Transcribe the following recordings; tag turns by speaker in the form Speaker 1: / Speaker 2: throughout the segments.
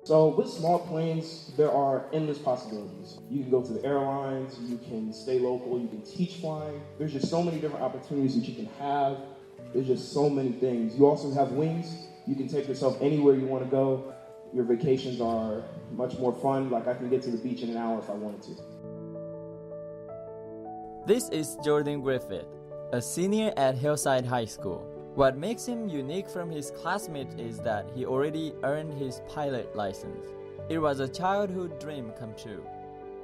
Speaker 1: So with small planes, there are endless possibilities. You can go to the airlines, you can stay local, you can teach flying. There's just so many different opportunities that you can have. There's just so many things. You also have wings. You can take yourself anywhere you want to go. Your vacations are much more fun. Like I can get to the beach in an hour if I wanted to.
Speaker 2: This is Jordan Griffith, a senior at Hillside High School. What makes him unique from his classmates is that he already earned his pilot license. It was a childhood dream come true.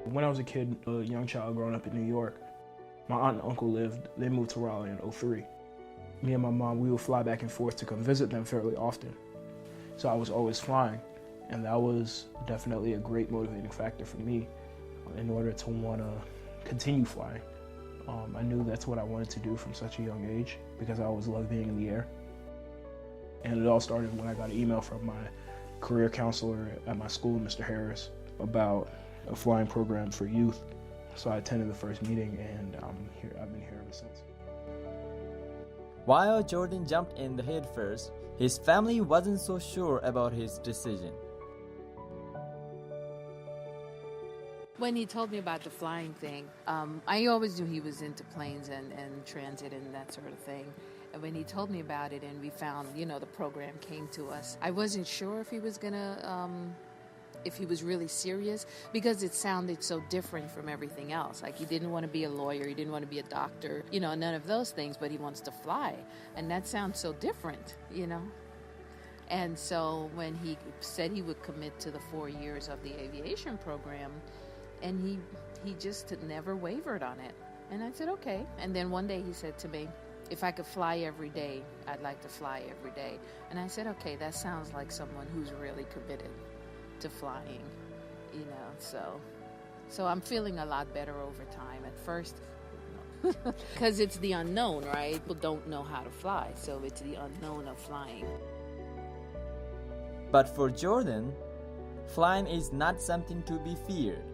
Speaker 3: When I was a kid, a young child growing up in New York, my aunt and uncle they moved to Raleigh in '03. Me and my mom, we would fly back and forth to come visit them fairly often. So I was always flying, and that was definitely a great motivating factor for me in order to want to continue flying. I knew that's what I wanted to do from such a young age because I always loved being in the air. And it all started when I got an email from my career counselor at my school, Mr. Harris, about a flying program for youth. So I attended the first meeting, and I've been here ever since.
Speaker 2: While Jordan jumped in the head first, his family wasn't so sure about his decision.
Speaker 4: When he told me about the flying thing, I always knew he was into planes and transit and that sort of thing. And when he told me about it and we found, the program came to us, I wasn't sure if he was if he was really serious, because it sounded so different from everything else. Like he didn't want to be a lawyer, he didn't want to be a doctor, none of those things, but he wants to fly. And that sounds so different, And so when he said he would commit to the 4 years of the aviation program, and he just never wavered on it. And I said, okay. And then one day he said to me, if I could fly every day, I'd like to fly every day. And I said, okay, that sounds like someone who's really committed to flying, So I'm feeling a lot better over time. At first, because it's the unknown, right? People don't know how to fly, so it's the unknown of flying.
Speaker 2: But for Jordan, flying is not something to be feared.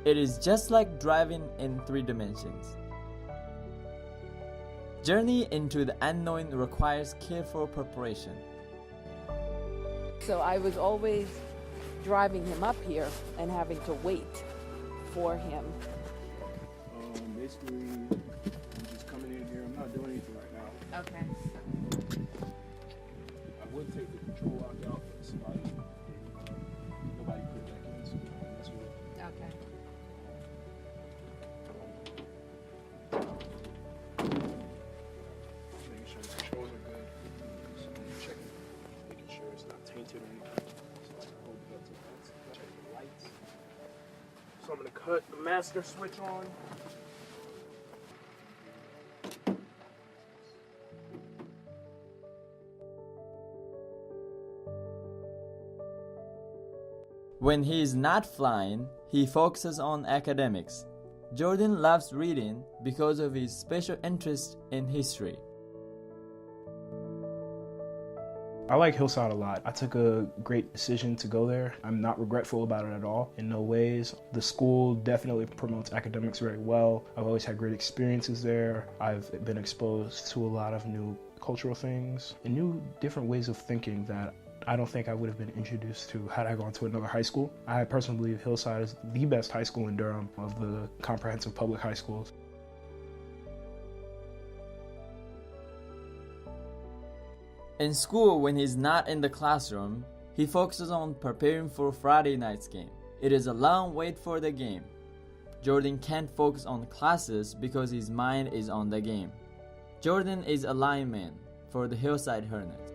Speaker 2: It is just like driving in 3 dimensions. Journey into the unknown requires careful preparation.
Speaker 4: So I was always driving him up here and having to wait for him.
Speaker 3: Basically, I'm just coming in here. I'm not doing anything right now.
Speaker 4: Okay.
Speaker 3: I would take the control lock out, but nobody put it back in, so that's what.
Speaker 4: Okay.
Speaker 3: Making sure the controls are good. So I'm checking, making sure it's not tainted or anything. So I can hold it up to the lights. Check the lights. So I'm gonna cut the master switch on.
Speaker 2: When he is not flying, he focuses on academics. Jordan loves reading because of his special interest in history.
Speaker 3: I like Hillside a lot. I took a great decision to go there. I'm not regretful about it at all, in no ways. The school definitely promotes academics very well. I've always had great experiences there. I've been exposed to a lot of new cultural things and new different ways of thinking that I don't think I would have been introduced to had I gone to another high school. I personally believe Hillside is the best high school in Durham of the comprehensive public high schools.
Speaker 2: In school, when he's not in the classroom, he focuses on preparing for Friday night's game. It is a long wait for the game. Jordan can't focus on classes because his mind is on the game. Jordan is a lineman for the Hillside Hornets.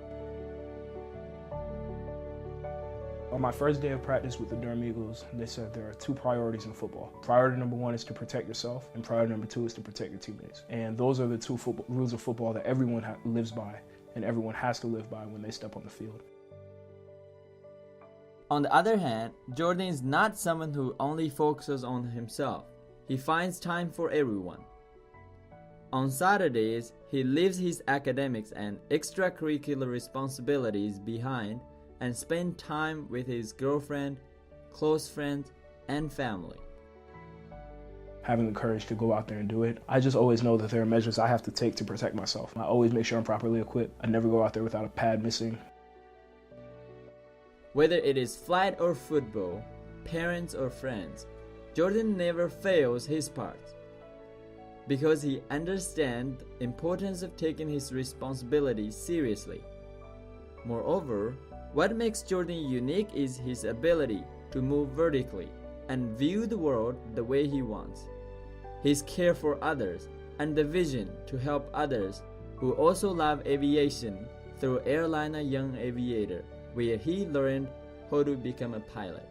Speaker 3: On my first day of practice with the Durham Eagles, they said there are 2 priorities in football. Priority number 1 is to protect yourself, and priority number 2 is to protect your teammates. And those are the 2 rules of football that everyone lives by, and everyone has to live by when they step on the field.
Speaker 2: On the other hand, Jordan is not someone who only focuses on himself. He finds time for everyone. On Saturdays, he leaves his academics and extracurricular responsibilities behind and spend time with his girlfriend, close friends, and family.
Speaker 3: Having the courage to go out there and do it, I just always know that there are measures I have to take to protect myself. I always make sure I'm properly equipped. I never go out there without a pad missing.
Speaker 2: Whether it is flight or football, parents or friends, Jordan never fails his part because he understands the importance of taking his responsibility seriously. Moreover, what makes Jordan unique is his ability to move vertically and view the world the way he wants. His care for others and the vision to help others who also love aviation through Airliner Young Aviator, where he learned how to become a pilot.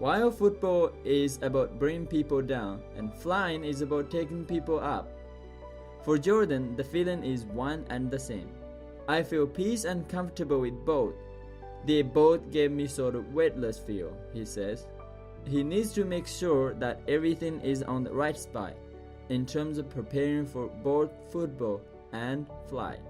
Speaker 2: While football is about bringing people down and flying is about taking people up, for Jordan, the feeling is one and the same. I feel peace and comfortable with both. They both gave me sort of weightless feel, he says. He needs to make sure that everything is on the right spot in terms of preparing for both football and flight.